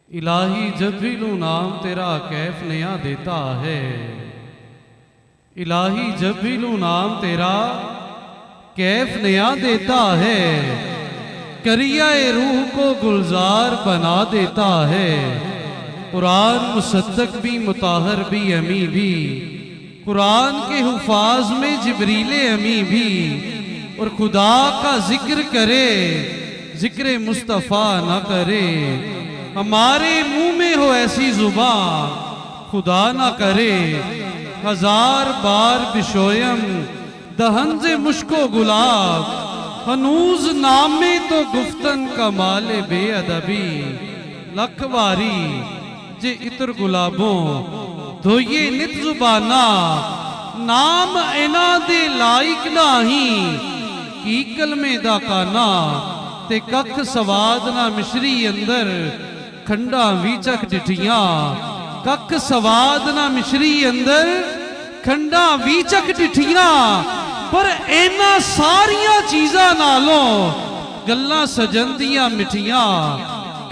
इलाही जब भी लूँ नाम तेरा कैफ नया देता है। इलाही जब भी लूँ नाम तेरा कैफ नया देता है। करियाए रूह को गुलजार बना देता है। कुरान मुसद्दक भी मुताहर भी अमी भी, कुरान के हुफाज में जिब्रीले अमी भी, और खुदा का जिक्र करे जिक्र मुस्तफ़ा न करे। हमारे मुंह में हो ऐसी जुबान खुदा ना करे। हजार बार बिशोयम दहन से मुश्को गुलाब, हनूज नाम में तो गुफ्तन कमाल बेअदबी। लखवारी जे इतर गुलाबों धोइए नित जुबाना, नाम इना दे लाइक नाही की कलमे दा काना। ते कख सवाद ना मिश्री अंदर खंडा वीचक डिठियां। कख सवाद ना मिश्री अंदर खंडा वीचक डिठियां। पर इना सारिया चीज़ां नालों गल्लां सजन दियां मिठियां।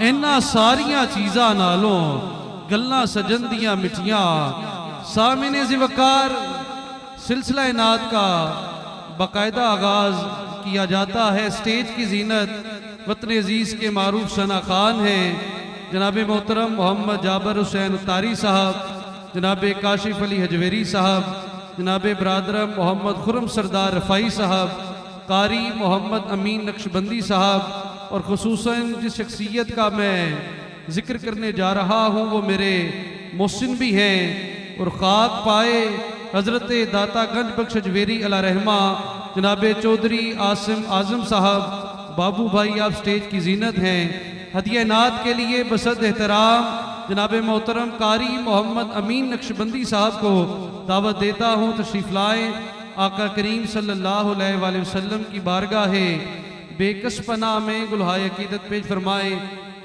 इना सारिया चीज़ां नालों गल्लां सजन दियां मिठियां। सामिने ज़िवकार सिलसिला नात का बाकायदा आगाज किया जाता है। स्टेज की जीनत वतन अजीज़ के मारूफ सना खान हैं, जनाब मोहतरम मोहम्मद जाबर हुसैन तारी साहब, जनाब काशिफ अली हजवेरी साहब, जनाब बरादरम मोहम्मद खुरम सरदार रफ़ाई साहब, कारी मोहम्मद अमीन नक्शबंदी साहब, और खुसूसन जिस शख्सियत का मैं ज़िक्र करने जा रहा हूँ वो मेरे मोहसिन भी हैं। और ख़ाक पाए हज़रत दाता गंज बख्श हजवेरी अला रहमा जनाब चौधरी आसिम आज़म साहब। बाबू भाई आप स्टेज की जीनत हैं। हदिया नात के लिए बसद एहतराम जनाब मोहतरम कारी मोहम्मद अमीन नक्शबंदी साहब को दावत देता हूँ, तशरीफ़ लाएँ। आका करीम सल्लल्लाहु अलैहि वसल्लम की बारगाह है बेकस पनाह में गुलहाय अकीदत पेश फरमाएँ।